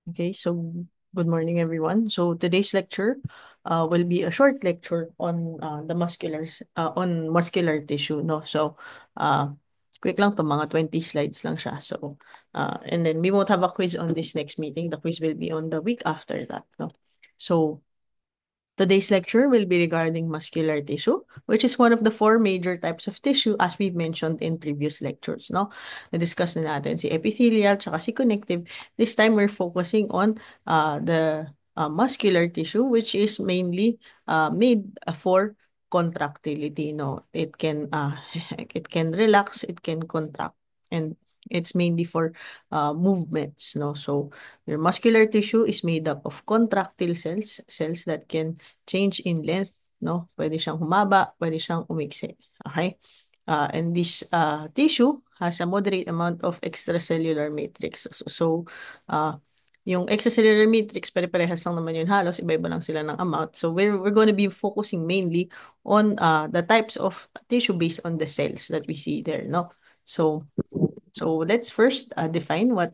Okay, so good morning, everyone. So today's lecture will be a short lecture on on muscular tissue, no? So uh, quick lang to, mga 20 slides lang siya. So and then we won't have a quiz on this next meeting. The quiz will be on the week after that, no? So today's lecture will be regarding muscular tissue, which is one of the four major types of tissue as we've mentioned in previous lectures, no? Na-discuss na natin si epithelial tsaka si connective. This time we're focusing on the muscular tissue, which is mainly made for contractility, no? It can it can relax, it can contract, and it's mainly for movements, no? So your muscular tissue is made up of contractile cells, cells that can change in length, no? Pwede siyang humaba, pwede siyang umiksi. Okay? And this tissue has a moderate amount of extracellular matrix. So yung extracellular matrix, pare-parehas lang naman yun halos, iba-iba lang sila ng amount. So we're going to be focusing mainly on the types of tissue based on the cells that we see there, no? So let's first define what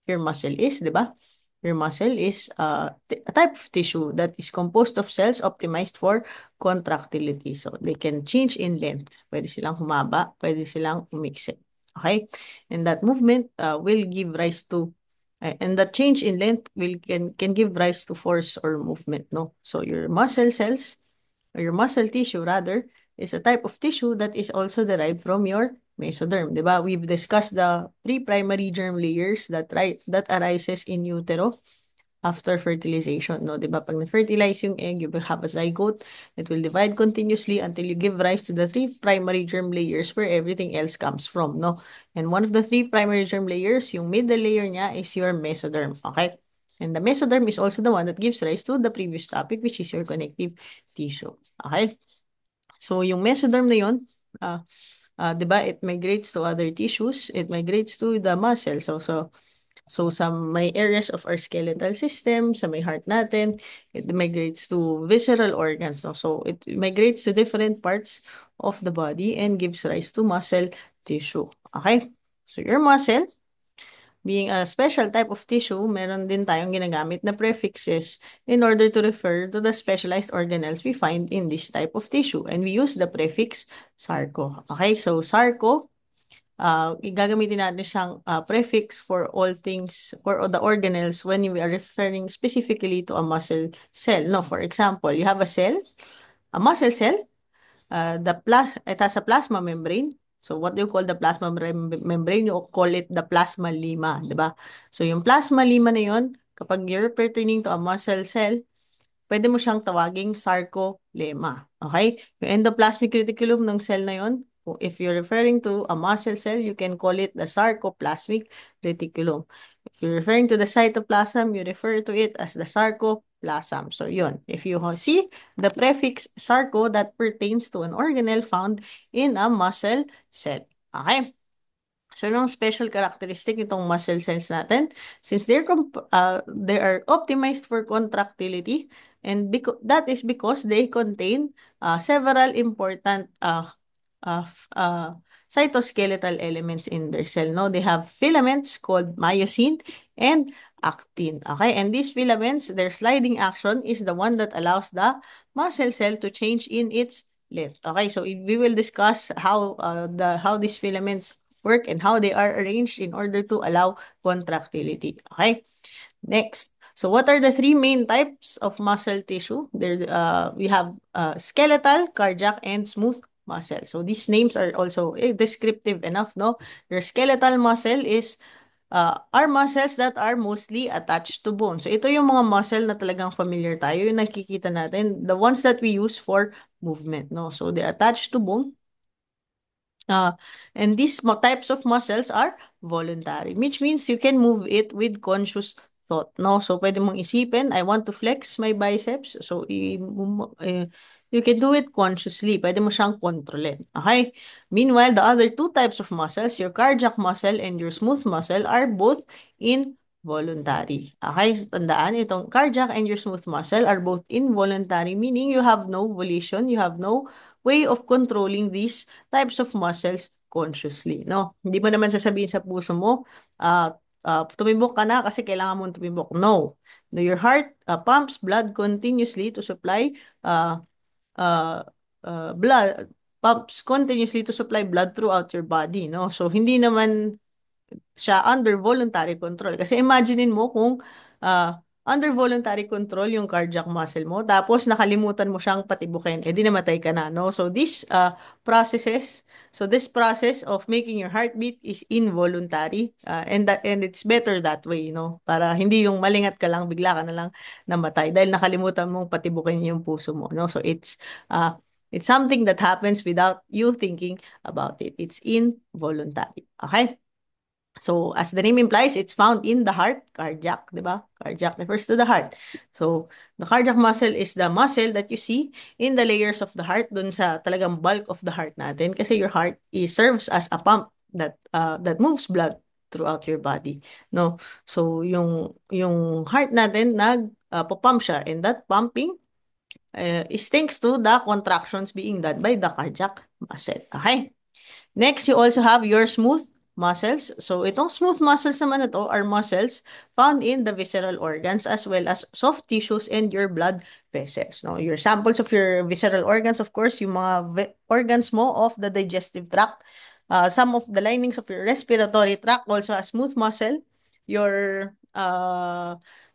your muscle is, di ba? Your muscle is a type of tissue that is composed of cells optimized for contractility. So they can change in length. Pwede silang humaba, pwede silang umiksi. Okay? And that movement will give rise to and that change in length can give rise to force or movement, no? So your muscle cells or your muscle tissue rather, is a type of tissue that is also derived from your mesoderm. Diba? We've discussed the three primary germ layers that arises in utero after fertilization. No? Diba? Pag na-fertilize yung egg, you will have a zygote. It will divide continuously until you give rise to the three primary germ layers where everything else comes from. No? And one of the three primary germ layers, yung middle layer niya is your mesoderm. Okay? And the mesoderm is also the one that gives rise to the previous topic, which is your connective tissue. Okay? So, yung mesoderm na yun, di ba, it migrates to other tissues, it migrates to the muscle. So sa may areas of our skeletal system, sa may heart natin, it migrates to visceral organs. No? So, it migrates to different parts of the body and gives rise to muscle tissue. Okay? So, your muscle, being a special type of tissue, meron din tayong ginagamit na prefixes in order to refer to the specialized organelles we find in this type of tissue. And we use the prefix sarco. Okay, so sarco, gagamitin natin siyang prefix for all things, for all the organelles when we are referring specifically to a muscle cell. No, for example, you have a muscle cell, it has a plasma membrane. So what do you call the plasma membrane? You call it the plasma lima, di ba? So yung plasma lima na yun, kapag you're pertaining to a muscle cell, pwede mo siyang tawaging sarcolemma. Okay? Yung endoplasmic reticulum ng cell na yun, if you're referring to a muscle cell, you can call it the sarcoplasmic reticulum. If you're referring to the cytoplasm, you refer to it as the sarcoplasm. So yun, if you see the prefix sarco, that pertains to an organelle found in a muscle cell. Okay? So, anong special characteristic itong muscle cells natin? Since they are optimized for contractility, and that is because they contain several important cytoskeletal elements in their cell. No, they have filaments called myosin and actin. Okay, and these filaments, their sliding action is the one that allows the muscle cell to change in its length. Okay, so we will discuss how these filaments work and how they are arranged in order to allow contractility. Okay, next. So what are the three main types of muscle tissue? We have skeletal, cardiac, and smooth muscle. So these names are also descriptive enough, no? Your skeletal muscle are muscles that are mostly attached to bone. So ito yung mga muscle na talagang familiar tayo, yung nakikita natin, the ones that we use for movement, no? So they're attached to bone. And these types of muscles are voluntary, which means you can move it with conscious thought, no? So, pwede mong isipin, I want to flex my biceps. So, you can do it consciously. Pwede mo siyang kontrolin. Okay? Meanwhile, the other two types of muscles, your cardiac muscle and your smooth muscle, are both involuntary. Okay? So, tandaan, itong cardiac and your smooth muscle are both involuntary, meaning you have no volition, you have no way of controlling these types of muscles consciously, no? Hindi mo naman sasabihin sa puso mo, tumibok ka na kasi kailangan mong tumibok. No. No, your heart pumps blood continuously to supply uh, uh, blood throughout your body, no? So, hindi naman siya under voluntary control. Kasi imaginein mo kung under voluntary control yung cardiac muscle mo, tapos nakalimutan mo siyang patibukin, edi namatay ka na, no? So this process of making your heartbeat is involuntary, and it's better that way, no? Para hindi yung malingat ka lang, bigla ka na lang namatay dahil nakalimutan mong patibukin yung puso mo, no? So it's something that happens without you thinking about it. It's involuntary. Okay? So, as the name implies, it's found in the heart, cardiac, di ba? Cardiac refers to the heart. So, the cardiac muscle is the muscle that you see in the layers of the heart, dun sa talagang bulk of the heart natin. Kasi your heart serves as a pump that moves blood throughout your body. No? So, yung heart natin, pump siya. And that pumping is thanks to the contractions being done by the cardiac muscle. Okay? Next, you also have your smooth muscles. So, itong smooth muscles naman na to are muscles found in the visceral organs as well as soft tissues and your blood vessels. No? Your samples of your visceral organs, of course, yung mga organs mo of the digestive tract. Some of the linings of your respiratory tract also has smooth muscle. Your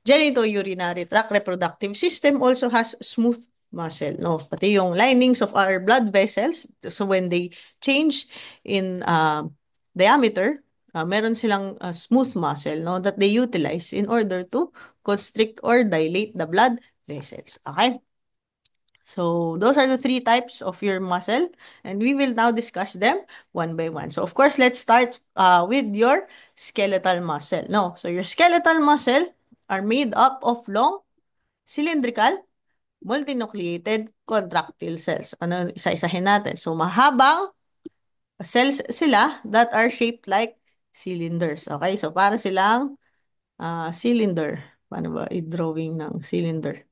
genitourinary tract, reproductive system also has smooth muscle. No? Pati yung linings of our blood vessels, so when they change in diameter, meron silang smooth muscle, no, that they utilize in order to constrict or dilate the blood vessels. Okay? So those are the three types of your muscle, and we will now discuss them one by one. So of course, let's start with your skeletal muscle. No, so your skeletal muscle are made up of long, cylindrical, multinucleated contractile cells. Ano, isa-isahin natin. So mahabang cells sila that are shaped like cylinders. Okay? So, para silang cylinder. Paano ba i-drawing ng cylinder?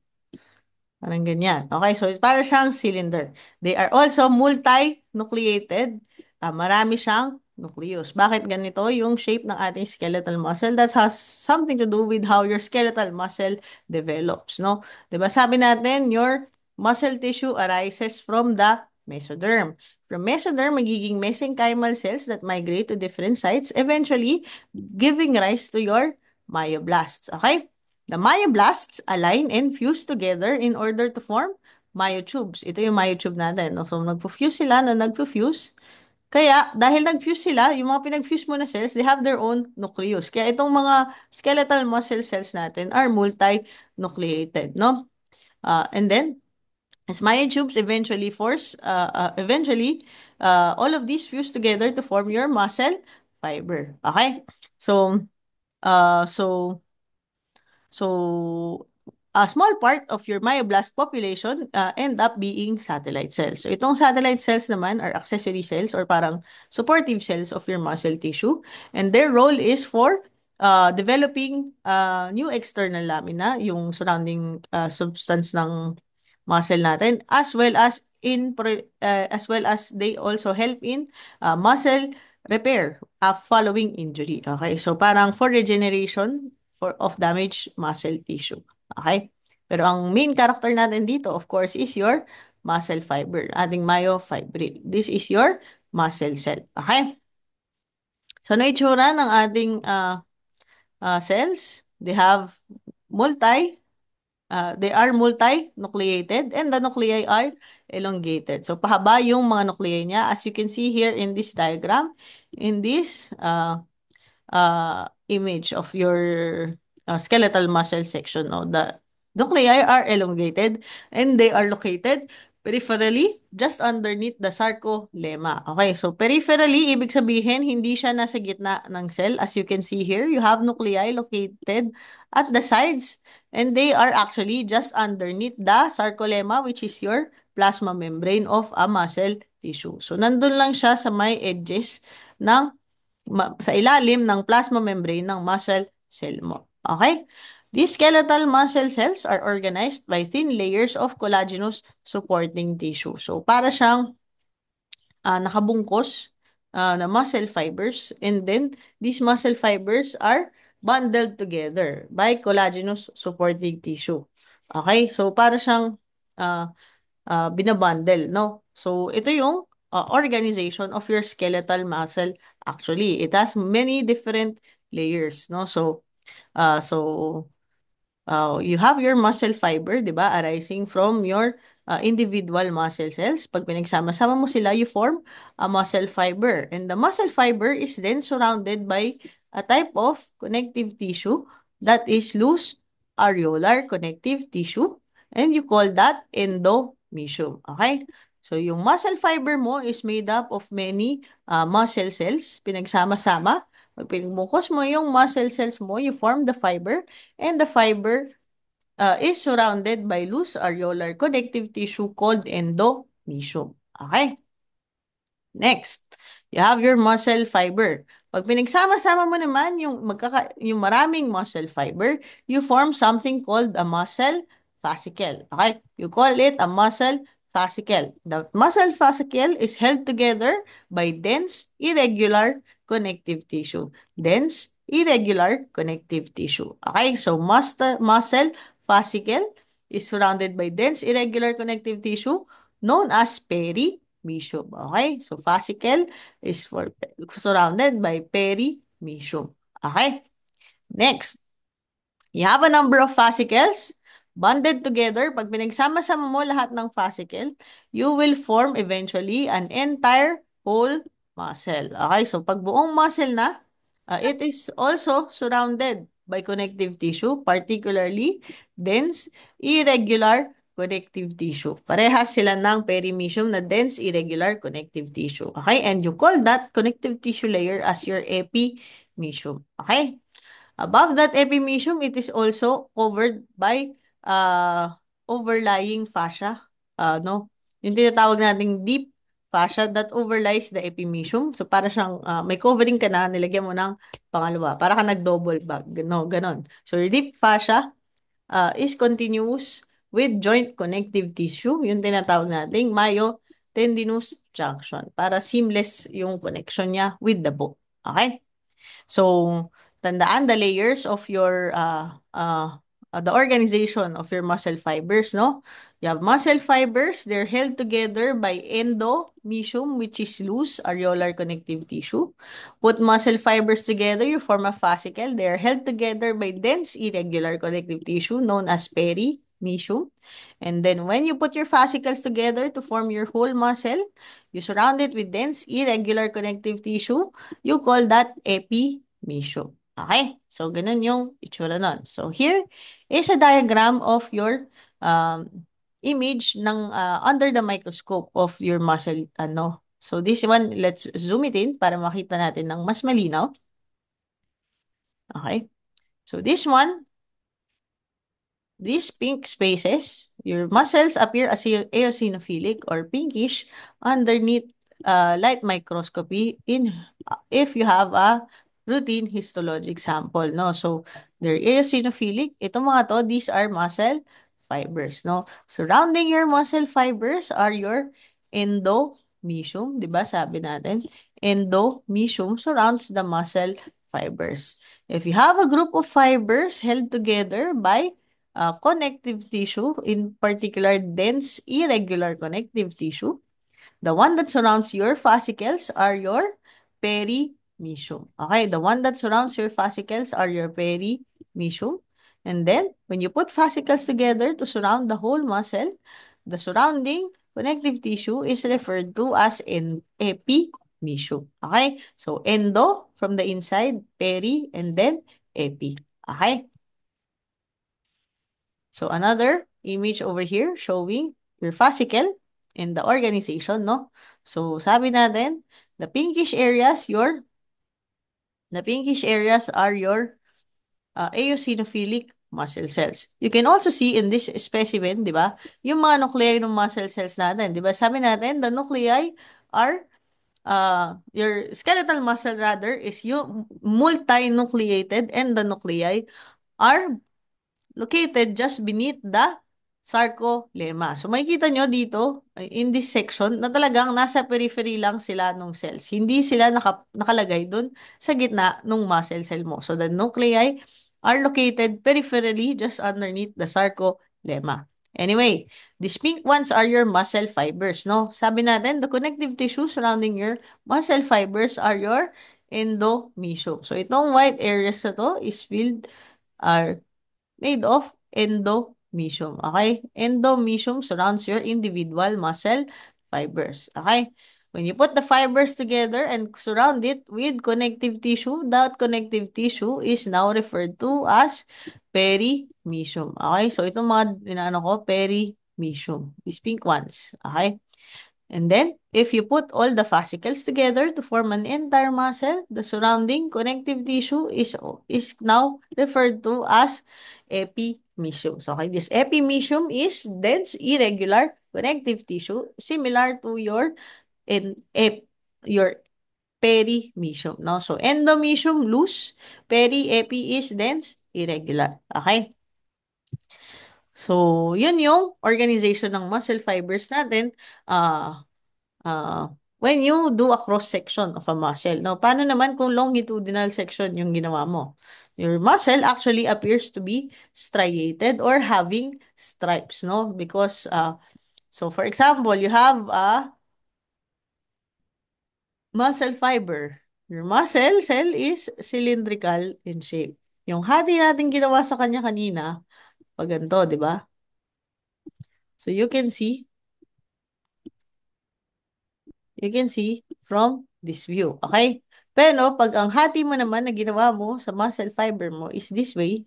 Parang ganyan. Okay, so para siyang cylinder. They are also multi-nucleated. Marami siyang nucleus. Bakit ganito yung shape ng ating skeletal muscle? That has something to do with how your skeletal muscle develops, no? 'Di ba? Sabi natin, your muscle tissue arises from the mesoderm. From mesoderm, magiging mesenchymal cells that migrate to different sites, eventually giving rise to your myoblasts. Okay? The myoblasts align and fuse together in order to form myotubes. Ito yung myotube natin. No? So, nagpo-fuse sila na nagpo-fuse. Kaya, dahil nag-fuse sila, yung mga pinag-fuse mo na cells, they have their own nucleus. Kaya itong mga skeletal muscle cells natin are multi-nucleated, no? And then, as myotubes eventually, all of these fuse together to form your muscle fiber. Okay? So, uh, so, So, a small part of your myoblast population end up being satellite cells. So, itong satellite cells naman are accessory cells or parang supportive cells of your muscle tissue. And their role is for developing new external lamina, yung surrounding substance ng muscle natin, as well as they also help in muscle repair following injury. Okay? So, parang for regeneration of damaged muscle tissue. Okay? Pero ang main character natin dito, of course, is your muscle fiber, ating myofibril. This is your muscle cell. Okay? So, ano itsura ng ating cells? They are multi-nucleated and the nuclei are elongated. So, pahaba yung mga nuclei niya. As you can see here in this diagram, in this image of your skeletal muscle section. No? The nuclei are elongated and they are located peripherally just underneath the sarcolemma. Okay, so peripherally, ibig sabihin, hindi siya nasa gitna ng cell. As you can see here, you have nuclei located at the sides and they are actually just underneath the sarcolemma, which is your plasma membrane of a muscle tissue. So, nandun lang siya sa may edges ng sa ilalim ng plasma membrane ng muscle cell mo. Okay? These skeletal muscle cells are organized by thin layers of collagenous supporting tissue. So, para siyang nakabungkos na muscle fibers. And then, these muscle fibers are bundled together by collagenous supporting tissue. Okay? So, para siyang uh, binabundle, no? So, ito yung organization of your skeletal muscle. Actually, it has many different layers, no? So, you have your muscle fiber, di ba, arising from your individual muscle cells. Pag pinagsama-sama mo sila, you form a muscle fiber. And the muscle fiber is then surrounded by a type of connective tissue that is loose areolar connective tissue. And you call that endomysium. Okay? So, yung muscle fiber mo is made up of many muscle cells, pinagsama-sama. Pag pinagmukos mo yung muscle cells mo, you form the fiber, and the fiber is surrounded by loose areolar connective tissue called endomysium. Okay? Next, you have your muscle fiber. Pag pinagsama-sama mo naman yung maraming muscle fiber, you form something called a muscle fascicle. Okay? You call it a muscle fascicle. The muscle fascicle is held together by dense, irregular connective tissue. Dense, irregular connective tissue. Okay? So, muscle fascicle is surrounded by dense, irregular connective tissue known as perimysium. Okay? So, fascicle is surrounded by perimysium. Okay? Next, you have a number of fascicles bonded together. Pag pinagsama-sama mo lahat ng fascicle, you will form eventually an entire whole muscle. Okay? So, pag buong muscle na, it is also surrounded by connective tissue, particularly dense, irregular connective tissue. Parehas sila ng perimysium na dense, irregular connective tissue. Okay? And you call that connective tissue layer as your epimysium. Okay? Above that epimysium, it is also covered by overlying fascia. No? Yung tinatawag nating deep fascia that overlies the epimysium. So, para siyang may covering ka na, nilagyan mo ng pangalawa. Para ka nag-double bag. No, ganon. So, your deep fascia is continuous with joint connective tissue. Yung tinatawag nating myotendinous junction. Para seamless yung connection niya with the bone. Okay? So, tandaan the layers of your the organization of your muscle fibers, no? You have muscle fibers, they're held together by endomysium, which is loose areolar connective tissue. Put muscle fibers together, you form a fascicle. They are held together by dense irregular connective tissue known as perimysium. And then when you put your fascicles together to form your whole muscle, you surround it with dense irregular connective tissue. You call that epimysium. Okay? So, ganun yung itsura nun. So, here is a diagram of your image ng under the microscope of your muscle, ano. So, this one, let's zoom it in para makita natin ng mas malinaw. Okay? So, this one, these pink spaces, your muscles appear as eosinophilic or pinkish underneath light microscopy if you have a routine histologic sample, no? So, they're eosinophilic. Itong mga to, these are muscle fibers, no? Surrounding your muscle fibers are your endomysium, di ba? Sabi natin, endomysium surrounds the muscle fibers. If you have a group of fibers held together by connective tissue, in particular dense irregular connective tissue, the one that surrounds your fascicles are your perimysium. Okay, the one that surrounds your fascicles are your perimysium. And then, when you put fascicles together to surround the whole muscle, the surrounding connective tissue is referred to as an epimysium. Okay, so endo from the inside, peri, and then epi. Okay. So another image over here showing your fascicle in the organization, no? So sabi natin, the pinkish areas are your eosinophilic muscle cells. You can also see in this specimen, di ba, yung mga nuclei ng muscle cells natin. Di ba, sabi natin, the nuclei are, your skeletal muscle rather, is yung multinucleated and the nuclei are located just beneath the sarcolemma. So makikita nyo dito in this section na talagang nasa periphery lang sila ng cells. Hindi sila nakalagay dun sa gitna ng muscle cell mo. So the nuclei are located peripherally just underneath the sarcolemma. Anyway, these pink ones are your muscle fibers, no? Sabi natin, the connective tissue surrounding your muscle fibers are your endomysium. So itong white areas na to is filled are made of endomysium. Okay? Endomysium surrounds your individual muscle fibers. Okay? When you put the fibers together and surround it with connective tissue, that connective tissue is now referred to as perimysium. Okay? So, itong mga inaano ko, perimysium. These pink ones. Okay? And then, if you put all the fascicles together to form an entire muscle, the surrounding connective tissue is now referred to as epimysium. So, okay, this epimysium is dense, irregular connective tissue similar to your perimysium. No? So, endomysium loose, epi is dense, irregular. Okay? So, yun yung organization ng muscle fibers natin. When you do a cross-section of a muscle. Now, paano naman kung longitudinal section yung ginawa mo? Your muscle actually appears to be striated or having stripes, no? Because, so for example, you have a muscle fiber. Your muscle cell is cylindrical in shape. Yung hati natin ginawa sa kanya kanina, pag ganito, di ba? So you can see from this view. Okay? Pero pag ang hati mo naman na ginawa mo sa muscle fiber mo is this way,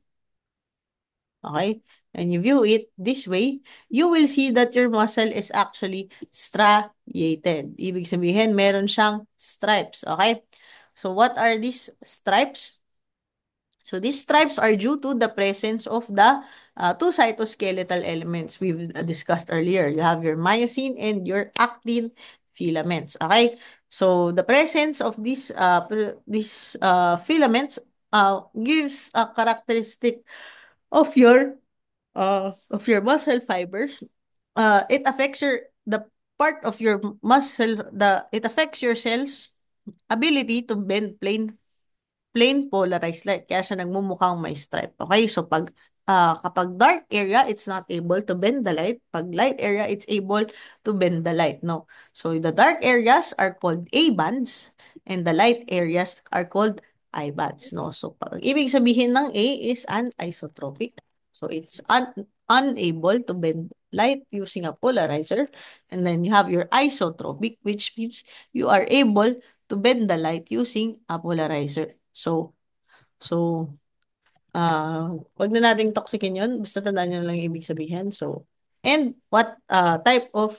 okay? And you view it this way, you will see that your muscle is actually striated. Ibig sabihin, meron siyang stripes. Okay? So what are these stripes? So these stripes are due to the presence of the two cytoskeletal elements we've discussed earlier. You have your myosin and your actin filaments. Okay? So the presence of these filaments gives a characteristic of your muscle fibers. It affects the part of your muscle, it affects your cells ability to bend plain polarized light. Kaya siya nagmumukhang may stripe. Okay? So, kapag dark area, it's not able to bend the light. Pag light area, it's able to bend the light. No? So, the dark areas are called A bands and the light areas are called I bands. No? So, ibig sabihin ng A is anisotropic. So, it's unable to bend light using a polarizer. And then you have your isotropic, which means you are able to bend the light using a polarizer. So, wag na nating toxicin yun. Basta tandaan nyo lang yung ibig sabihin. So, and what type of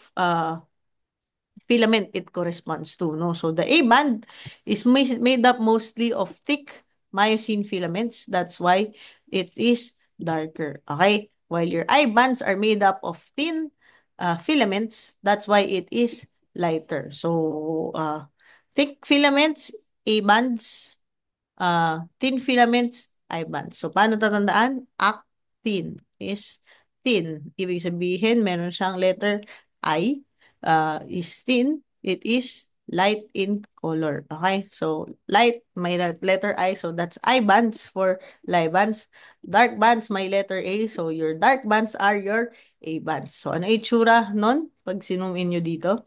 filament it corresponds to, no? So, the A band is made up mostly of thick myosin filaments. That's why it is darker, okay? While your I bands are made up of thin filaments, that's why it is lighter. So, thick filaments, A bands, thin filaments, I bands. So, paano tatandaan? Actin is thin. Ibig sabihin, meron siyang letter I, is thin. It is light in color. Okay? So, light, may letter I. So, that's I bands for light bands. Dark bands, may letter A. So, your dark bands are your A bands. So, ano itsura nun? Pag sinum in nyo dito.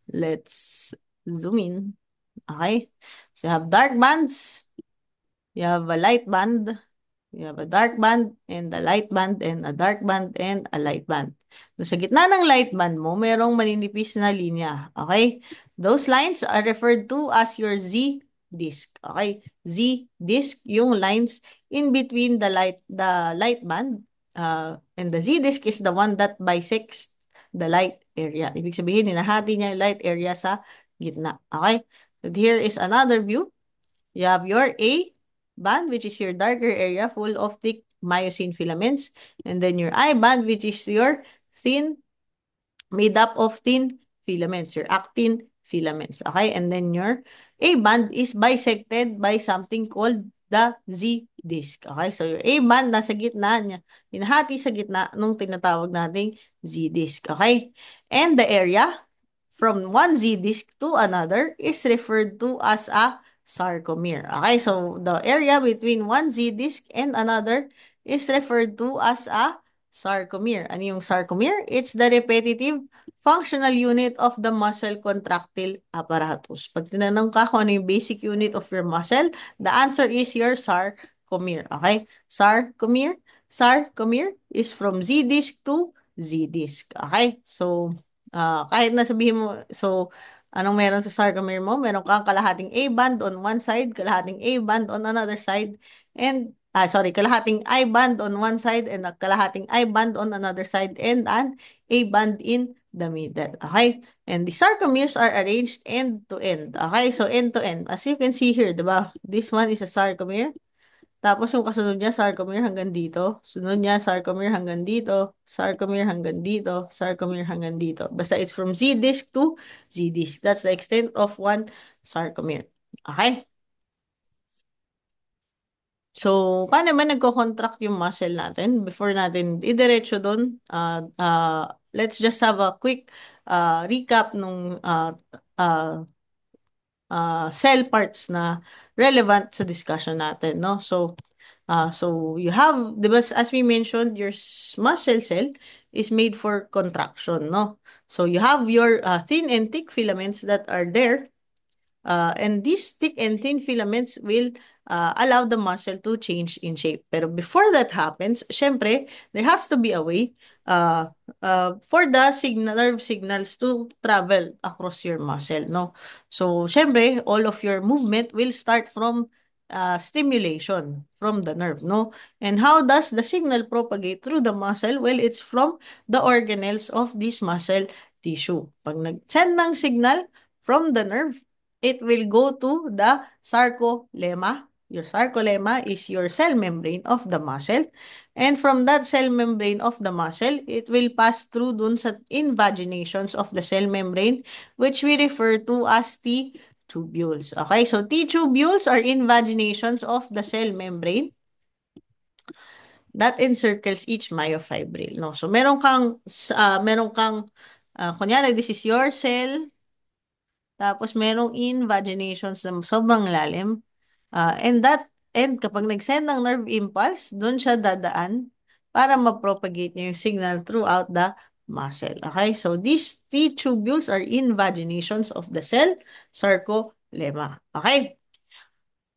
Let's zoom in. Okay? So, you have dark bands. You have a light band, you have a dark band, and a light band, and a dark band, and a light band. So, sa gitna ng light band mo, merong maninipis na linya. Okay? Those lines are referred to as your Z disk. Okay? Z disk, yung lines in between the light band. And the Z disk is the one that bisects the light area. Ibig sabihin, hinahati niya yung light area sa gitna. Okay? So, here is another view. You have your A band, which is your darker area full of thick myosin filaments. And then your I band, which is your made up of thin filaments, your actin filaments. Okay? And then your A band is bisected by something called the Z disc. Okay? So, yung A band nasa gitna niya, hinahati sa gitna nung tinatawag nating Z disc. Okay? And the area from one Z disk to another is referred to as a sarcomere. Okay, so the area between one Z disk and another is referred to as a sarcomere. Ano yung sarcomere? It's the repetitive functional unit of the muscle contractile apparatus. Pag tinanong ka kung ano yung basic unit of your muscle, the answer is your sarcomere. Okay? Sarcomere. Sarcomere is from Z disk to Z disk. Okay? So, kahit na sabihin mo, so, anong meron sa sarcomere mo? Meron kang kalahating A band on one side, kalahating A band on another side, and, kalahating I band on one side, and a kalahating I band on another side, and an A band in the middle. Okay? And the sarcomeres are arranged end to end. Okay? So, end to end. As you can see here, diba? This one is a sarcomere. Tapos yung kasunod niya, sarcomere hanggang dito. Sunod niya, sarcomere hanggang dito. Sarcomere hanggang dito. Sarcomere hanggang dito. Basta it's from Z disc to Z disc. That's the extent of one sarcomere. Okay? So, paano ba nagko-contract yung muscle natin? Before natin idiretso doon, let's just have a quick recap nung cell parts na relevant sa discussion natin, no? So you have, di ba, as we mentioned, your muscle cell is made for contraction, no? So you have your thin and thick filaments that are there. And these thick and thin filaments will allow the muscle to change in shape. Pero before that happens, syempre, there has to be a way uh, for the nerve signals to travel across your muscle, no? So, syempre, all of your movement will start from stimulation from the nerve, no? And how does the signal propagate through the muscle? Well, it's from the organelles of this muscle tissue. Pag nag-send ng signal from the nerve, it will go to the sarcolemma. Your sarcolemma is your cell membrane of the muscle. And from that cell membrane of the muscle, it will pass through dun sa invaginations of the cell membrane, which we refer to as T-tubules. Okay, so T-tubules are invaginations of the cell membrane that encircles each myofibril. No? So kunyari, this is your cell. Tapos merong invaginations na sobrang lalim. And kapag nag-send ng nerve impulse, doon siya dadaan para ma-propagate niya yung signal throughout the muscle. Okay? So these T-tubules are invaginations of the cell sarcolemma. Okay?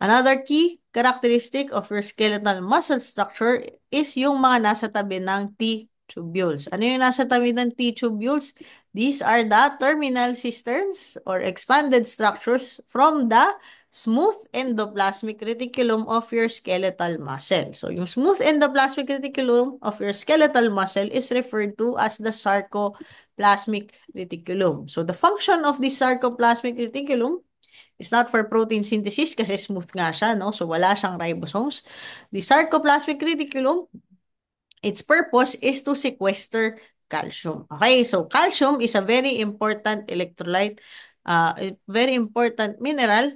Another key characteristic of your skeletal muscle structure is yung mga nasa tabi ng T-tubules. Ano yung nasa tabi ng T-tubules? These are the terminal cisterns or expanded structures from the smooth endoplasmic reticulum of your skeletal muscle. So, yung smooth endoplasmic reticulum of your skeletal muscle is referred to as the sarcoplasmic reticulum. So, the function of this sarcoplasmic reticulum is not for protein synthesis kasi smooth nga siya, no? So, wala siyang ribosomes. The sarcoplasmic reticulum, its purpose is to sequester calcium. Okay, so calcium is a very important electrolyte, very important mineral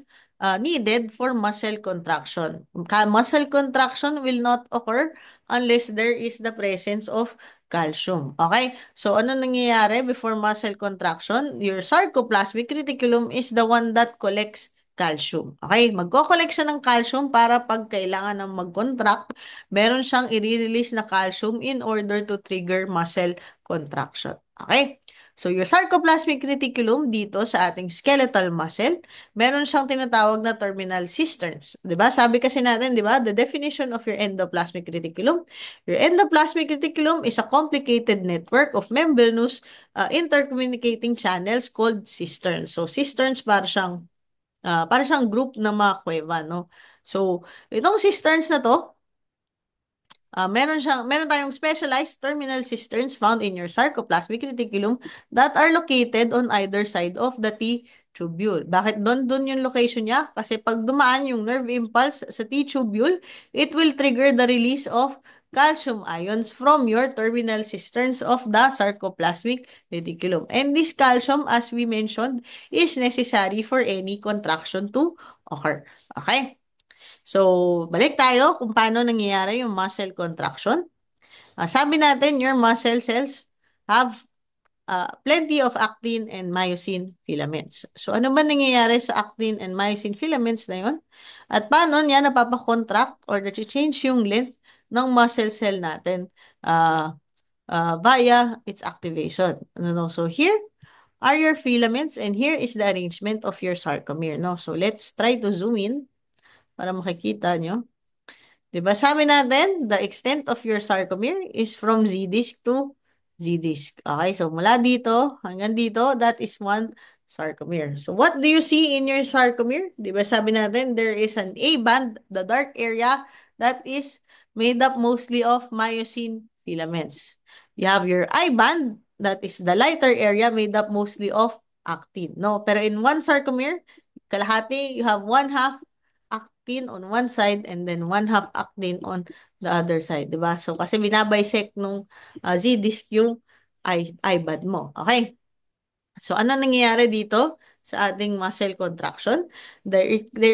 needed for muscle contraction. Muscle contraction will not occur unless there is the presence of calcium. Okay? So, ano nangyayari before muscle contraction? Your sarcoplasmic reticulum is the one that collects calcium. Okay? Magko-collect siya ng calcium para pag kailangan ng mag-contract, meron siyang i-release na calcium in order to trigger muscle contraction. Okay? So, your sarcoplasmic reticulum dito sa ating skeletal muscle, meron siyang tinatawag na terminal cisterns. 'Di ba? Sabi kasi natin, 'di ba? The definition of your endoplasmic reticulum. Your endoplasmic reticulum is a complicated network of membranous intercommunicating channels called cisterns. So, cisterns para siyang group ng mga kuweba, no? So, itong cisterns na to, meron tayong specialized terminal cisterns found in your sarcoplasmic reticulum that are located on either side of the T-tubule. Bakit doon yung location niya? Kasi pag dumaan yung nerve impulse sa T-tubule, it will trigger the release of calcium ions from your terminal cisterns of the sarcoplasmic reticulum. And this calcium, as we mentioned, is necessary for any contraction to occur. Okay? So, balik tayo kung paano nangyayari yung muscle contraction. Sabi natin, your muscle cells have plenty of actin and myosin filaments. So, ano ba nangyayari sa actin and myosin filaments na yun? At paano niya napapakontract or na-change yung length ng muscle cell natin via its activation. No? So, here are your filaments and here is the arrangement of your sarcomere. No? So, let's try to zoom in para makikita nyo. Diba sabi natin, the extent of your sarcomere is from Z-disc to Z-disc. Okay, so mula dito hanggang dito, that is one sarcomere. So what do you see in your sarcomere? Diba sabi natin, there is an A band, the dark area, that is made up mostly of myosin filaments. You have your I band, that is the lighter area made up mostly of actin. No? Pero in one sarcomere, kalahati, you have one half actin on one side and then one half actin on the other side, 'di ba? So kasi binabisect nung Z-disc yung I-band mo. Okay? So ano nangyayari dito sa ating muscle contraction? There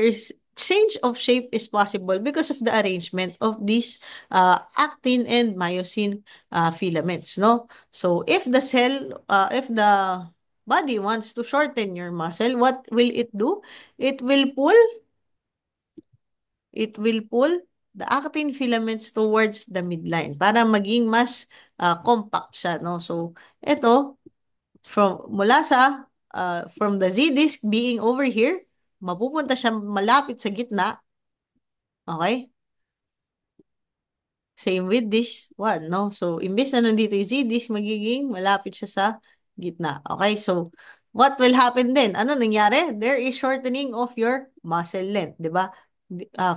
is change of shape is possible because of the arrangement of these actin and myosin filaments, no? So if the body wants to shorten your muscle, what will it do? It will pull the actin filaments towards the midline para maging mas compact siya, no? So, ito, from the Z-disc being over here, mapupunta siya malapit sa gitna, okay? Same with this one, no? So, imbes na nandito yung Z-disc, magiging malapit siya sa gitna. Okay, so, what will happen then? Ano nangyari? There is shortening of your muscle length, di ba?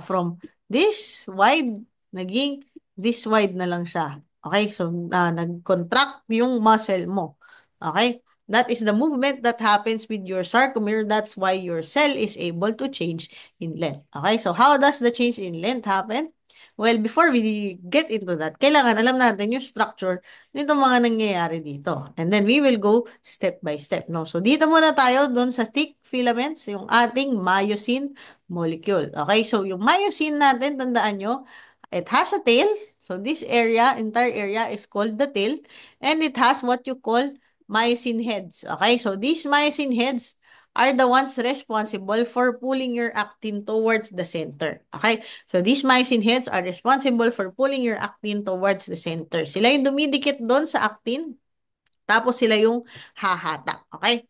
From this wide, naging this wide na lang siya. Okay, so, nag-contract yung muscle mo. Okay? That is the movement that happens with your sarcomere. That's why your cell is able to change in length. Okay, so how does the change in length happen? Well, before we get into that, kailangan alam natin yung structure nitong mga nangyayari dito. And then we will go step by step. No? So dito muna tayo doon sa thick filaments, yung ating myosin molecule. Okay, so yung myosin natin, tandaan nyo, it has a tail. So this area, entire area is called the tail. And it has what you call myosin heads. Okay, so these myosin heads are the ones responsible for pulling your actin towards the center. Okay? So these myosin heads are responsible for pulling your actin towards the center. Sila yung dumidikit doon sa actin, tapos sila yung hahatak. Okay?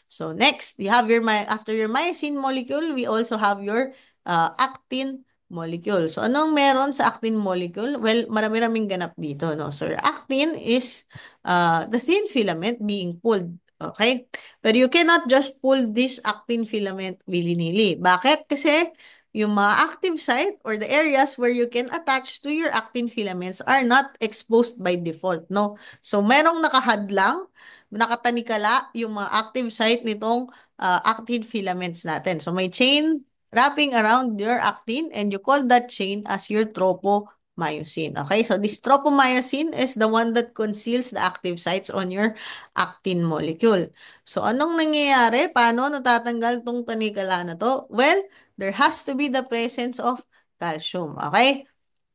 So next, you have after your myosin molecule, we also have your actin molecule. So anong meron sa actin molecule? Well, marami-raming ganap dito, no? So your actin is the thin filament being pulled. Okay? Pero you cannot just pull this actin filament willy-nilly. Bakit? Kasi yung mga active site or the areas where you can attach to your actin filaments are not exposed by default, no? So merong nakahadlang, nakatanikala yung mga active site nitong actin filaments natin. So may chain wrapping around your actin and you call that chain as your tropomyosin. Okay, so this tropomyosin is the one that conceals the active sites on your actin molecule. So anong nangyayari? Paano natatanggal tong tanikala na to? Well, there has to be the presence of calcium. Okay?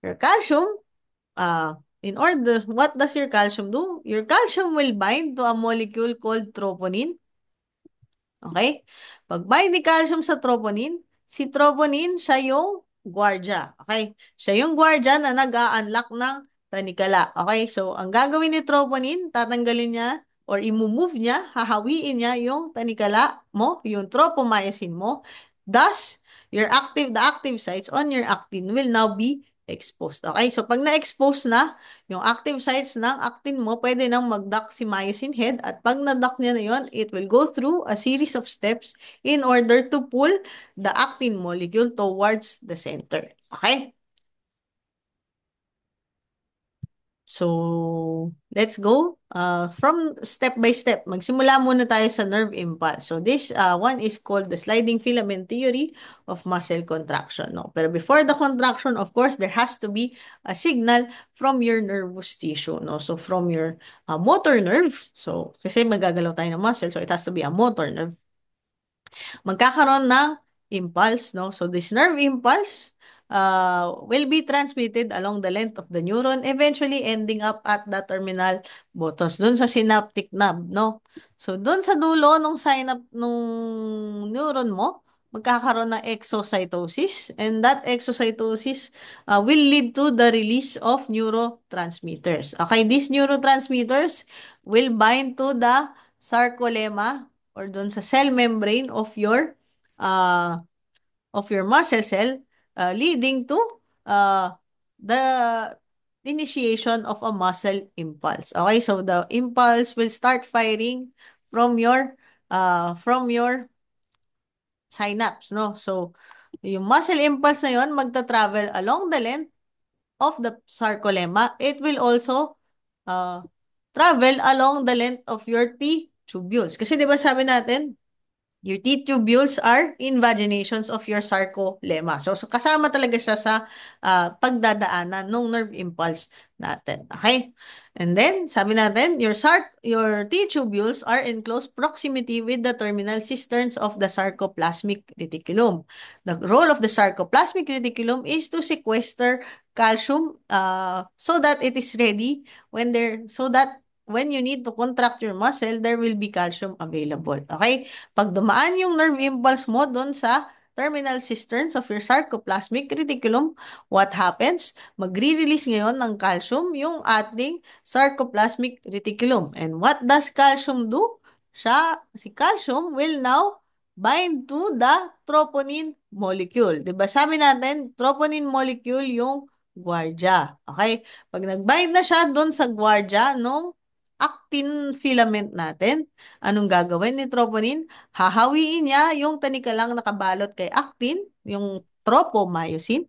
Your calcium, what does your calcium do? Your calcium will bind to a molecule called troponin. Okay? Pag bind ni calcium sa troponin, si troponin, siya yung gwardiya. Okay? Siya yung gwardiya na nag-a-unlock ng tanikala. Okay? So, ang gagawin ni troponin, tatanggalin niya or i-move niya, hahawiin niya yung tanikala mo, yung tropomyosin mo. Thus, the active sites on your actin will now be exposed. Okay? So, pag na-expose na, yung active sites ng actin mo, pwede nang mag-duct si myosin head at pag na-duct niya na yun, it will go through a series of steps in order to pull the actin molecule towards the center. Okay? So, let's go from step by step. Magsimula muna tayo sa nerve impulse. So, this one is called the sliding filament theory of muscle contraction. No? Pero before the contraction, of course, there has to be a signal from your nervous tissue. No? So, from your motor nerve. So, kasi magagalaw tayo ng muscle, so it has to be a motor nerve. Magkakaroon ng impulse. No? So, this nerve impulse will be transmitted along the length of the neuron, eventually ending up at the terminal botos, dun sa synaptic knob, no? So, dun sa dulo nung nung neuron mo, magkakaroon ng exocytosis, and that exocytosis will lead to the release of neurotransmitters. Okay, these neurotransmitters will bind to the sarcolemma or dun sa cell membrane uh, of your muscle cell, leading to the initiation of a muscle impulse. Okay, so the impulse will start firing from your synapse, no? So, yung muscle impulse na yon magta-travel along the length of the sarcolemma. It will also uh, travel along the length of your T tubules. Kasi 'di ba sabi natin, your teeth tubules are invaginations of your sarcolemma. So kasama talaga siya sa pagdadaanan ng nerve impulse natin. Okay? And then, sabi natin, your teeth tubules are in close proximity with the terminal cisterns of the sarcoplasmic reticulum. The role of the sarcoplasmic reticulum is to sequester calcium so that it is ready so that when you need to contract your muscle, there will be calcium available. Okay? Pag dumaan yung nerve impulse mo doon sa terminal cisterns of your sarcoplasmic reticulum, what happens? Magre-release ngayon ng calcium yung ating sarcoplasmic reticulum. And what does calcium do? Si calcium will now bind to the troponin molecule. Diba? Sabi natin, troponin molecule yung gwardiya. Okay? Pag nag-bind na siya doon sa gwardiya nung actin filament natin, anong gagawin ni troponin? Hahawiin niya yung tanikalang nakabalot kay actin, yung tropomyosin.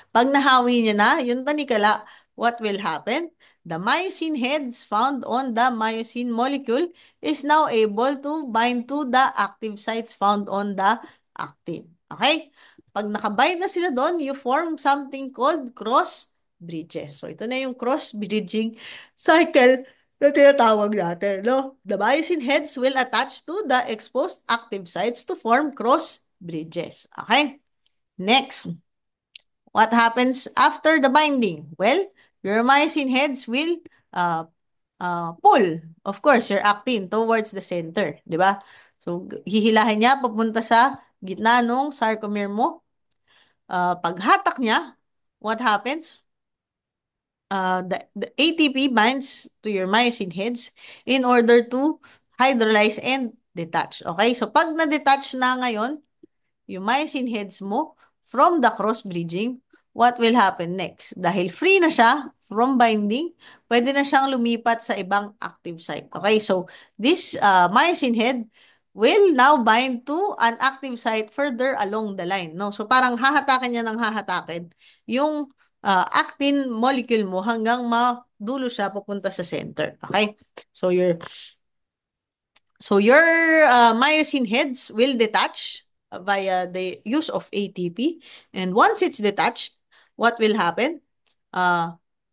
Pag nahawi niya na yung tanikala, what will happen? The myosin heads found on the myosin molecule is now able to bind to the active sites found on the actin. Okay? Pag nakabind na sila doon, you form something called cross bridges. So, ito na yung cross bridging cycle na tinatawag natin. No? The myosin heads will attach to the exposed active sites to form cross bridges. Okay? Next. What happens after the binding? Well, your myosin heads will pull, of course, your actin towards the center, di ba? So, hihilahin niya papunta sa gitna ng sarcomere mo. Paghatak niya, what happens? The ATP binds to your myosin heads in order to hydrolyze and detach. Okay? So, pag na-detach na ngayon, yung myosin heads mo from the cross-bridging, what will happen next? Dahil free na siya from binding, pwede na siyang lumipat sa ibang active site. Okay, so this myosin head will now bind to an active site further along the line. No? So parang hahatakin niya ng hahatakin yung actin molecule mo hanggang madulo siya papunta sa center. Okay, so your myosin heads will detach via the use of ATP. And once it's detached, what will happen?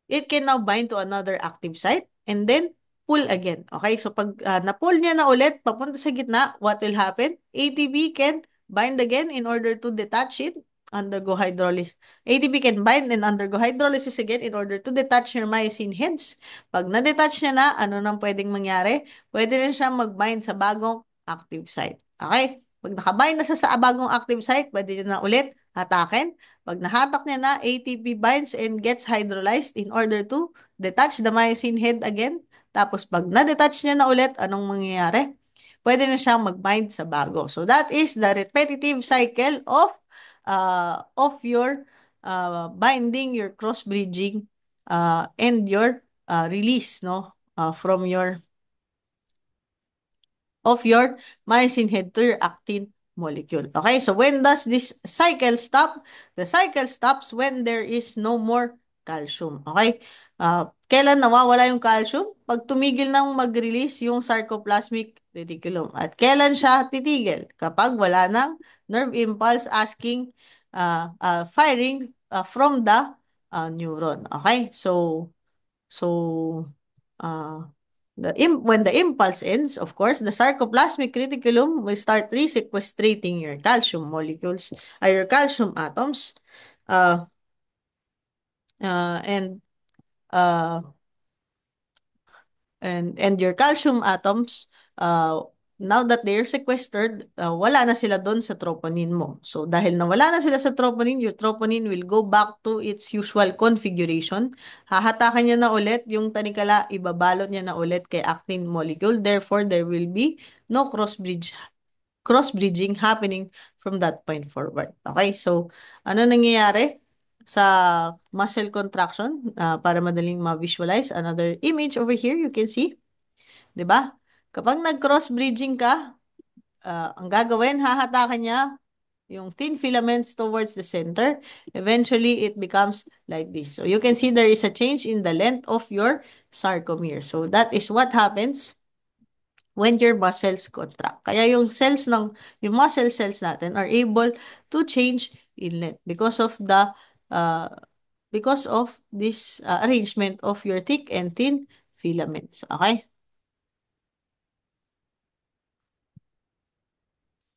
It can now bind to another active site and then pull again. Okay? So pag na-pull niya na ulit, papunta sa gitna, what will happen? ATP can bind again in order to detach it, undergo hydrolysis. ATP can bind and undergo hydrolysis again in order to detach your myosin heads. Pag na-detach niya na, ano nang pwedeng mangyari? Pwede rin siyang mag-bind sa bagong active site. Okay? Pag nakabind na sa bagong active site, pwede niya na ulit hatakin. Pag nahatak niya na, ATP binds and gets hydrolyzed in order to detach the myosin head again. Tapos pag na-detach niya na ulit, anong mangyayari? Pwede na siyang mag-bind sa bago. So that is the repetitive cycle of your binding, your cross-bridging, and your release, no, from your myosin head to your actin molecule. Okay, so when does this cycle stop? The cycle stops when there is no more calcium. Okay, kailan nawawala yung calcium? Pag tumigil nang mag-release yung sarcoplasmic reticulum. At kailan siya titigil? Kapag wala nang nerve impulse firing from the neuron. Okay, so uh, when the impulse ends, of course, the sarcoplasmic reticulum will start resequestrating your calcium molecules, your calcium atoms. Uh, uh, and uh, and your calcium atoms, now that they're sequestered, wala na sila doon sa troponin mo. So dahil nawala na sila sa troponin, your troponin will go back to its usual configuration. Hahatakan niya na ulit yung tanikala, ibabalot niya na ulit kay actin molecule. Therefore, there will be no cross-bridging happening from that point forward. Okay? So, ano nangyayari sa muscle contraction? Para madaling ma-visualize, another image over here, you can see. 'Di ba? Kapag nag-cross-bridging ka, ang gagawin, hahatakan niya yung thin filaments towards the center. Eventually, it becomes like this. So, you can see there is a change in the length of your sarcomere. So, that is what happens when your muscles contract. Kaya yung muscle cells natin are able to change in length uh, because of this arrangement of your thick and thin filaments. Okay?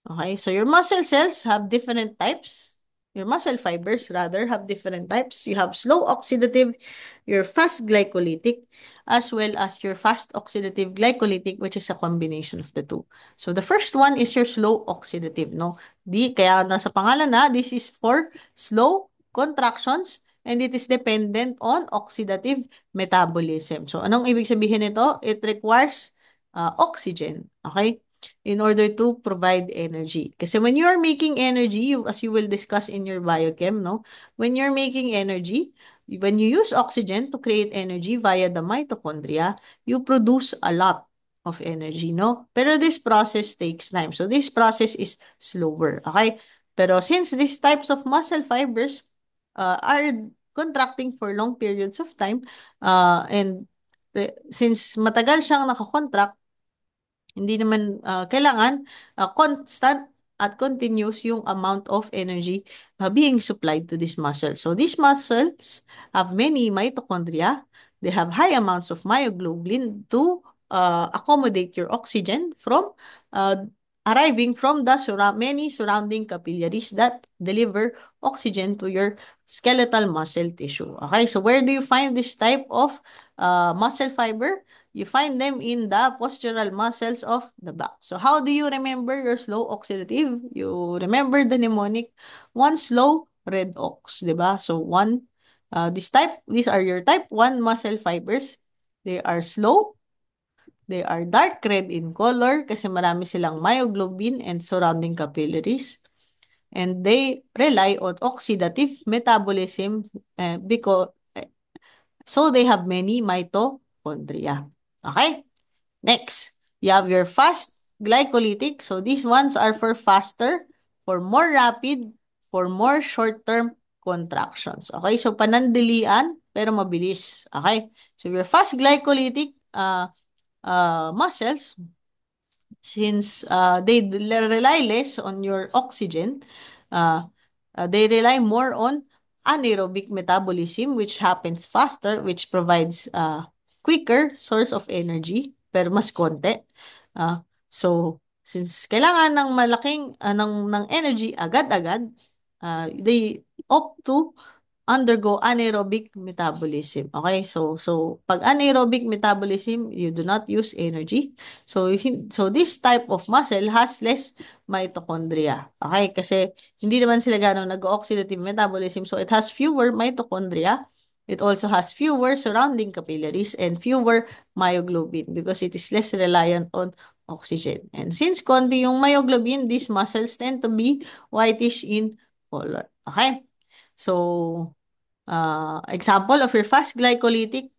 Okay, so your muscle cells have different types. Your muscle fibers, rather, have different types. You have slow oxidative, your fast glycolytic, as well as your fast oxidative glycolytic, which is a combination of the two. So the first one is your slow oxidative, no? Kaya nasa pangalan na, this is for slow contractions and it is dependent on oxidative metabolism. So anong ibig sabihin nito? It requires oxygen, okay? In order to provide energy. Kasi when you are making energy, as you will discuss in your biochem, no? When you're making energy, when you use oxygen to create energy via the mitochondria, you produce a lot of energy, no? Pero this process takes time. So this process is slower, okay? Pero since these types of muscle fibers are contracting for long periods of time, and since matagal siyang nakakontract, hindi naman kailangan constant at continuous yung amount of energy being supplied to these muscles. So these muscles have many mitochondria. They have high amounts of myoglobin to accommodate your oxygen from uh, arriving from the many surrounding capillaries that deliver oxygen to your skeletal muscle tissue. Okay, so where do you find this type of muscle fiber? You find them in the postural muscles of the back. So how do you remember your slow oxidative? You remember the mnemonic, one slow, red ox, di ba? So these are your type 1 muscle fibers. They are slow, they are dark red in color kasi marami silang myoglobin and surrounding capillaries. And they rely on oxidative metabolism because so they have many mitochondria. Okay? Next, you have your fast glycolytic. So these ones are for faster, for more rapid, for more short-term contractions. Okay? So panandalian pero mabilis. Okay? So your fast glycolytic muscles, since they rely less on your oxygen, uh, they rely more on anaerobic metabolism, which happens faster, which provides quicker source of energy, pero mas konti. So, since kailangan ng malaking ng energy agad-agad, they opt to undergo anaerobic metabolism. Okay? So pag anaerobic metabolism, you do not use energy. So this type of muscle has less mitochondria. Okay? Kasi hindi naman sila gano'ng nag-oxidative metabolism. So it has fewer mitochondria. It also has fewer surrounding capillaries and fewer myoglobin because it is less reliant on oxygen. And since konti yung myoglobin, these muscles tend to be whitish in color. Okay? So, example of your fast glycolytic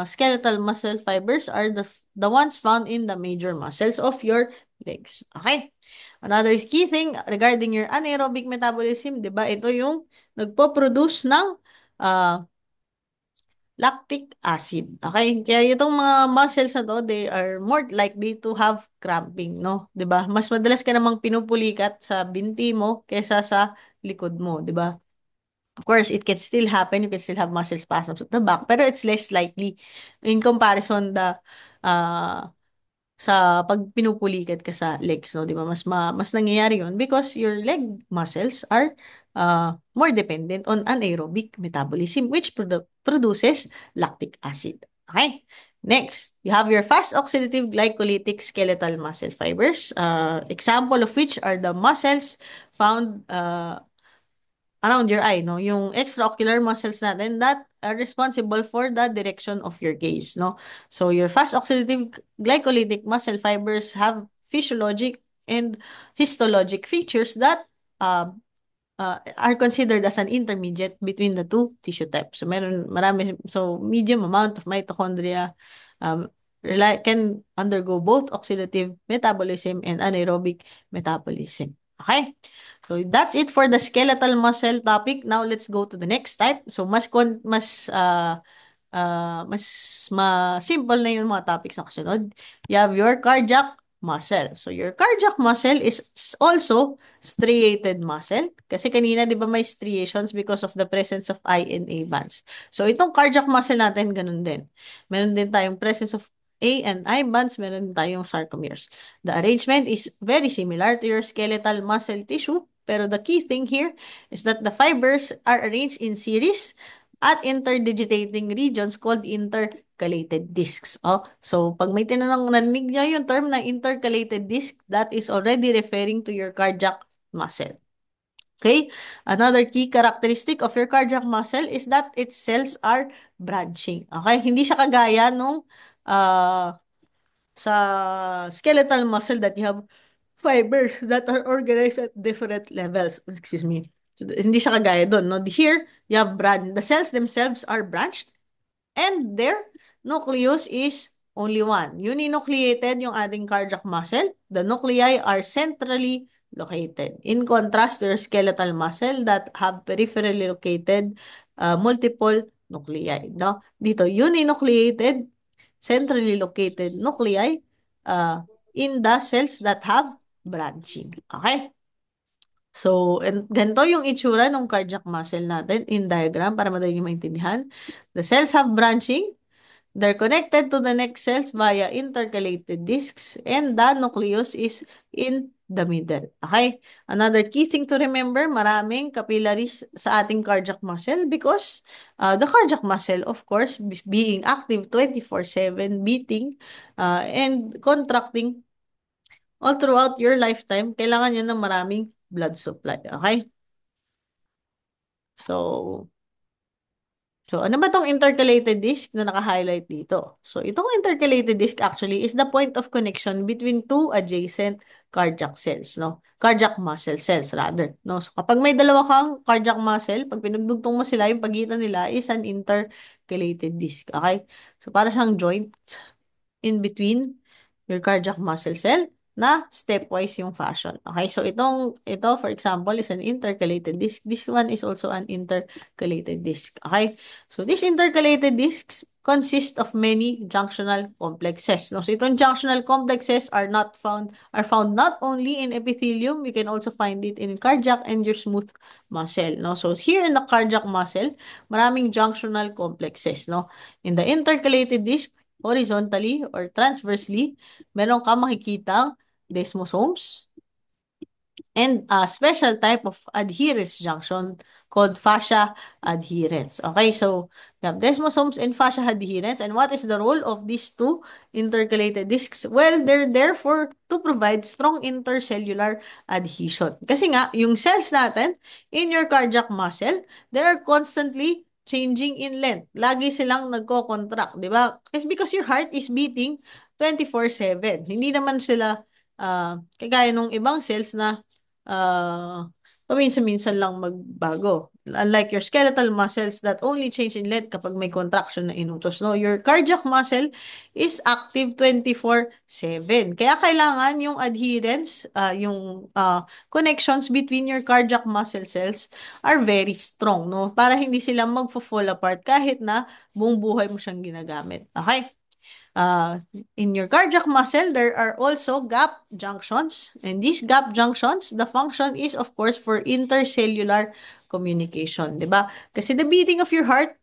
skeletal muscle fibers are the ones found in the major muscles of your legs. Okay? Another key thing regarding your anaerobic metabolism, di ba? Ito yung nagpo-produce ng uh, lactic acid. Okay? Kaya itong mga muscles na to, they are more likely to have cramping, no? 'Di ba? Mas madalas ka namang pinupulikat sa binti mo kaysa sa likod mo, 'di ba? Of course, it can still happen. You can still have muscle spasms at the back, pero it's less likely in comparison uh, sa pag pinupulikat ka sa legs, no? 'Di ba? Mas nangyayari 'yon because your leg muscles are more dependent on anaerobic metabolism which produces lactic acid. Okay? Next, you have your fast oxidative glycolytic skeletal muscle fibers, example of which are the muscles found around your eye, no? Yung extraocular muscles natin that are responsible for the direction of your gaze, no? So your fast oxidative glycolytic muscle fibers have physiologic and histologic features that are considered as an intermediate between the two tissue types. So medium amount of mitochondria um, can undergo both oxidative metabolism and anaerobic metabolism. Okay? So that's it for the skeletal muscle topic. Now let's go to the next type. So mas simple na yung mga topics na kasunod. You have your cardiac muscle. So your cardiac muscle is also striated muscle. Kasi kanina, di ba, may striations because of the presence of I and A bands. So itong cardiac muscle natin, ganun din. Meron din tayong presence of A and I bands, meron din tayong sarcomeres. The arrangement is very similar to your skeletal muscle tissue, pero the key thing here is that the fibers are arranged in series at interdigitating regions called intercalated discs. Oh, so pag may narinig nyo yung term na intercalated disc, that is already referring to your cardiac muscle. Okay? Another key characteristic of your cardiac muscle is that its cells are branching. Okay? Hindi siya kagaya nung sa skeletal muscle that you have fibers that are organized at different levels. Excuse me. So, hindi siya kagaya doon, no? Here, you have the cells themselves are branched and their nucleus is only one. Uninucleated yung ating cardiac muscle. The nuclei are centrally located. In contrast to your skeletal muscle that have peripherally located multiple nuclei. No? Dito, uninucleated, centrally located nuclei in the cells that have branching. Okay? So, and ganito yung itsura ng cardiac muscle natin in diagram para madali nyo maintindihan. The cells have branching. They're connected to the next cells via intercalated discs and the nucleus is in the middle. Okay? Another key thing to remember, maraming capillaries sa ating cardiac muscle because the cardiac muscle, of course, being active 24/7, beating and contracting all throughout your lifetime, kailangan nyo ng maraming blood supply. Okay? So, ano ba tong intercalated disc na naka-highlight dito? So, itong intercalated disc actually is the point of connection between two adjacent cardiac cells, no? Cardiac muscle cells, rather, no? So, kapag may dalawa kang cardiac muscle, pag pinagdugtong mo sila, yung pagitan nila is an intercalated disc, okay? So, para siyang joint in between your cardiac muscle cell na stepwise yung fashion. Okay, so ito for example is an intercalated disc. This one is also an intercalated disc. Okay, so these intercalated discs consist of many junctional complexes. No? So itong junctional complexes are found not only in epithelium, you can also find it in cardiac and your smooth muscle. No? So here in the cardiac muscle, maraming junctional complexes. No? In the intercalated disc, horizontally or transversely, meron ka makikitang desmosomes, and a special type of adherence junction called fascia adherence. Okay, so we have desmosomes and fascia adherence. And what is the role of these two intercalated discs? Well, they're there to provide strong intercellular adhesion. Kasi nga, yung cells natin in your cardiac muscle, they are constantly changing in length. Lagi silang nagko-contract, di ba? Because your heart is beating 24/7. Hindi naman sila kagaya nung ibang cells na paminsan-minsan lang magbago. Unlike your skeletal muscles that only change in length kapag may contraction na inutos. No? Your cardiac muscle is active 24/7. Kaya kailangan yung adherence, yung connections between your cardiac muscle cells are very strong. No? Para hindi sila mag-fall apart kahit na buong buhay mo siyang ginagamit. Okay? In your cardiac muscle, there are also gap junctions. And these gap junctions, the function is, of course, for intercellular communication. Diba? Kasi the beating of your heart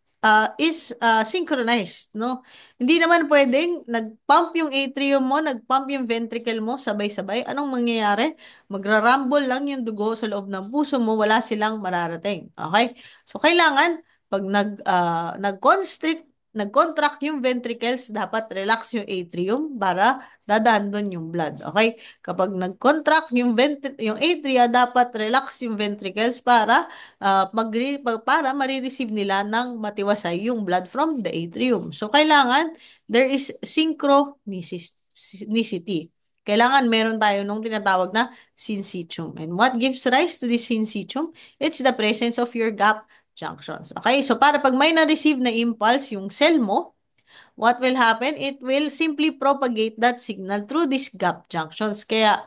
synchronized, no? Hindi naman pwedeng nag-pump yung atrium mo, nag-pump yung ventricle mo, sabay-sabay. Anong mangyayari? Magra-rumble lang yung dugo sa loob ng puso mo, wala silang mararating. Okay? So, kailangan, pag nag-contract yung ventricles, dapat relax yung atrium para dadaan doon yung blood. Okay? Kapag nag-contract yung atria, dapat relax yung ventricles para para marireceive nila ng matiwasay yung blood from the atrium. So, kailangan there is synchronicity. Kailangan meron tayo nung tinatawag na syncytium. And what gives rise to this syncytium? It's the presence of your gap junctions. Okay? So, para pag may na-receive na impulse yung cell mo, what will happen? It will simply propagate that signal through these gap junctions. Kaya,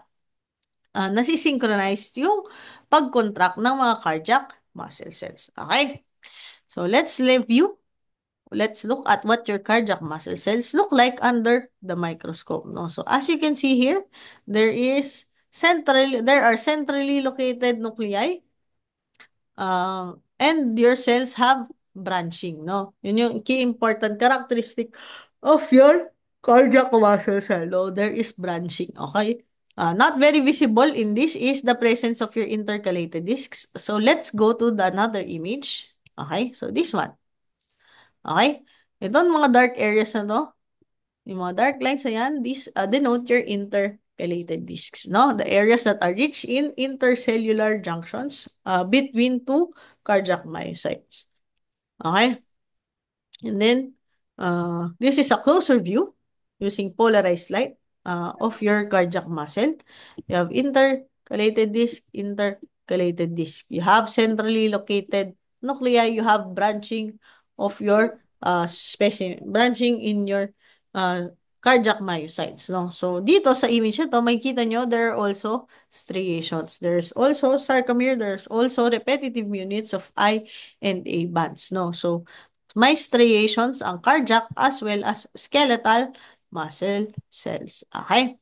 nasisynchronize yung pag-contract ng mga cardiac muscle cells. Okay? So, let's look at what your cardiac muscle cells look like under the microscope. No? So, as you can see here, there are centrally located nuclei, and your cells have branching. No? Yun yung key important characteristic of your cardiac muscle cell. No? There is branching. Okay? Not very visible in this is the presence of your intercalated discs. So, let's go to the another image. Okay? So, this one. Okay? Ito mga dark areas na to. Yung mga dark lines na yan, these denote your intercalated discs. No? The areas that are rich in intercellular junctions between two cardiac myocytes. Okay? And then, this is a closer view using polarized light of your cardiac muscle. You have intercalated disc, intercalated disc. You have centrally located nuclei. You have branching of your branching in your cardiac myocytes. No? So, dito sa image ito, makikita nyo, there are also striations. There's also sarcomere. There's also repetitive units of I and A bands. No? So, may striations ang cardiac as well as skeletal muscle cells. Okay?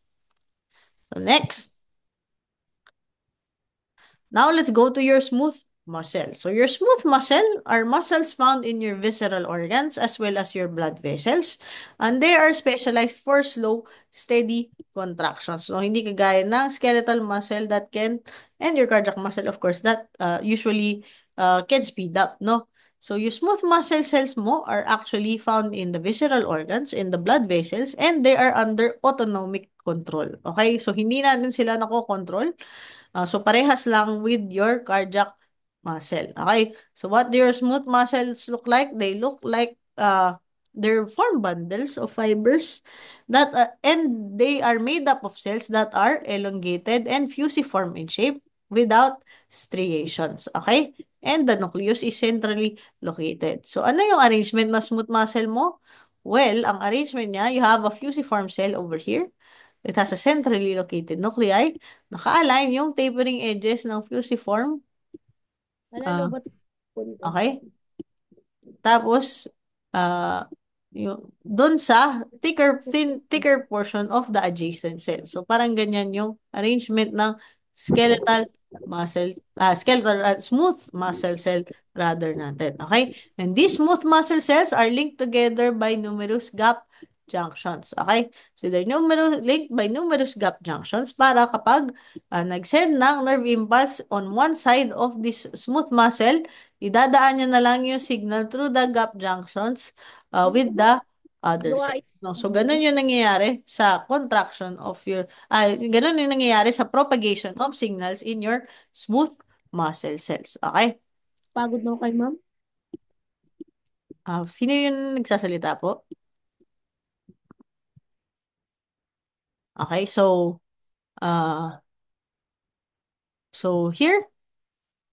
So next, now let's go to your smooth muscle. So your smooth muscle are muscles found in your visceral organs as well as your blood vessels. And they are specialized for slow, steady contractions. So hindi kagaya ng skeletal muscle and your cardiac muscle, of course, that usually can speed up, no? So your smooth muscle cells mo are actually found in the visceral organs, in the blood vessels, and they are under autonomic control. Okay? So hindi natin sila nako-control. So, parehas lang with your cardiac muscle. Okay? So, what do your smooth muscles look like? They look like they're form bundles of fibers and they are made up of cells that are elongated and fusiform in shape without striations. Okay? And the nucleus is centrally located. So, ano yung arrangement ng smooth muscle mo? Well, ang arrangement niya, you have a fusiform cell over here. It has a centrally located nuclei. Naka-align yung tapering edges ng fusiform. Okay? Tapos, doon sa thicker portion of the adjacent cell. So, parang ganyan yung arrangement ng smooth muscle cell rather natin. Okay? And these smooth muscle cells are linked together by numerous gap junctions. Okay? So, they're linked by numerous gap junctions para kapag nag-send ng nerve impulse on one side of this smooth muscle, idadaan niya na lang yung signal through the gap junctions with the other side. No? So, ganun yung nangyayari sa contraction of ganun yung nangyayari sa propagation of signals in your smooth muscle cells. Okay? Pagod na kay ma'am? Sino yung nagsasalita po? Okay, so here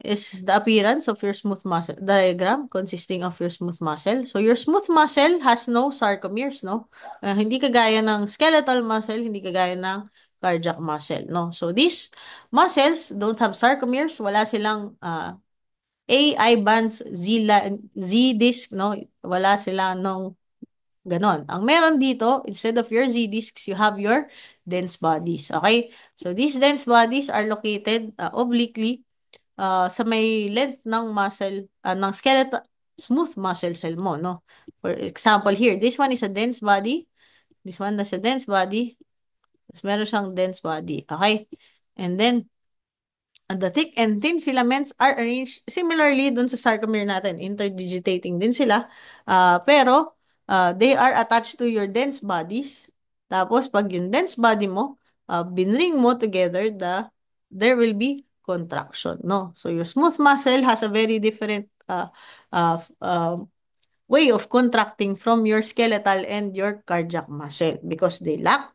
is the appearance of your smooth muscle diagram consisting of your smooth muscle. So your smooth muscle has no sarcomeres, no? Hindi kagaya ng skeletal muscle, hindi kagaya ng cardiac muscle, no? So these muscles don't have sarcomeres, wala silang I bands, Z disc, no? Wala sila nung ganon. Ang meron dito, instead of your Z discs, you have your dense bodies. Okay? So these dense bodies are located obliquely sa may length ng muscle, ng skeletal, smooth muscle cell mo, no? For example here, this one is a dense body. This one is a dense body. Tapos meron siyang dense body. Okay? And then, the thick and thin filaments are arranged similarly dun sa sarcomere natin. Interdigitating din sila. Pero, they are attached to your dense bodies. Tapos, pag yung dense body mo, binring mo together, there will be contraction, no? So, your smooth muscle has a very different way of contracting from your skeletal and your cardiac muscle because they lack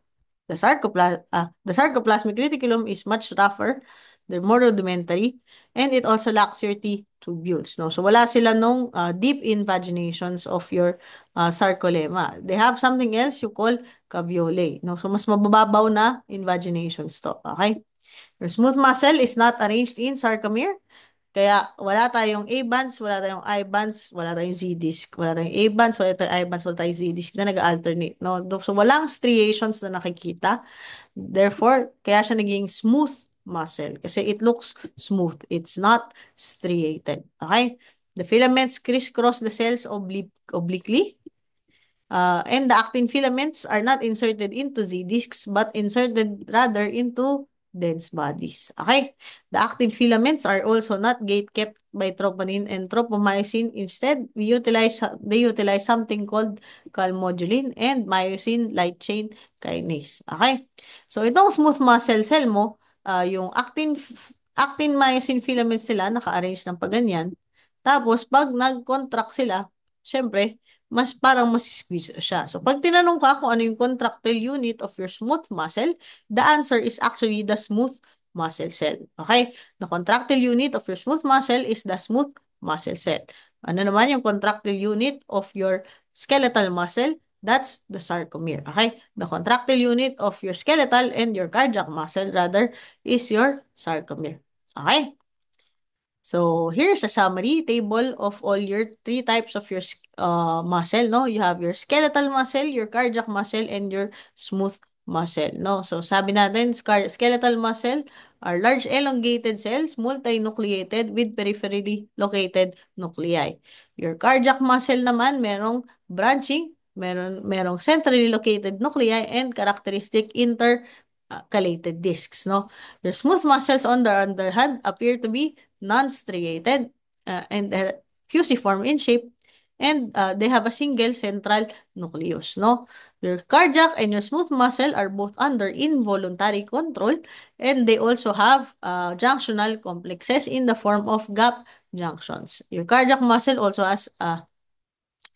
the sarcoplasmic reticulum is much rougher, they're more rudimentary, and it also lacks your T tubules. No? So wala sila nung deep invaginations of your sarcolemma. They have something else you call caveolae. No? So mas mababaw na invaginations to. Okay? Your smooth muscle is not arranged in sarcomere. Kaya wala tayong A-bands, wala tayong I-bands, wala tayong Z-disc. Wala tayong A-bands, wala tayong I-bands, wala tayong Z-disc na nag-alternate. No? So walang striations na nakikita. Therefore, kaya siya naging smooth muscle kasi it looks smooth. It's not striated. Okay? The filaments crisscross the cells obliquely. And the actin filaments are not inserted into Z discs but inserted rather into dense bodies. Okay? The actin filaments are also not gate kept by troponin and tropomyosin. Instead, they utilize something called calmodulin and myosin light chain kinase. Okay? So, itong smooth muscle cell mo, yung actin myosin filaments sila naka-arrange ng paganyan. Tapos, pag nag-contract sila, syempre, parang mas-squeeze siya. So, pag tinanong ka kung ano yung contractile unit of your smooth muscle, the answer is actually the smooth muscle cell. Okay? The contractile unit of your smooth muscle is the smooth muscle cell. Ano naman yung contractile unit of your skeletal muscle? That's the sarcomere. Okay? The contractile unit of your skeletal and your cardiac muscle, rather, is your sarcomere. Okay? So here's a summary table of all your three types of your muscle, no? You have your skeletal muscle, your cardiac muscle, and your smooth muscle, no? So sabi natin, skeletal muscle are large elongated cells, multinucleated with peripherally located nuclei. Your cardiac muscle naman, merong branching, merong centrally located nuclei, and characteristic intercalated discs, no? Your smooth muscles, on the other hand, appear to be non-striated and fusiform in shape, and they have a single central nucleus, no? Your cardiac and your smooth muscle are both under involuntary control, and they also have junctional complexes in the form of gap junctions. Your cardiac muscle also has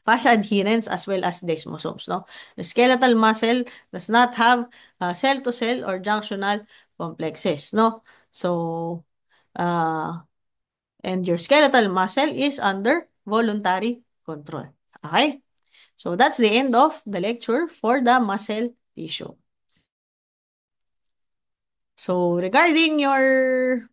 fascia adherents as well as desmosomes, no? The skeletal muscle does not have cell-to-cell or junctional complexes, no? So, and your skeletal muscle is under voluntary control. Okay? So that's the end of the lecture for the muscle tissue. So regarding your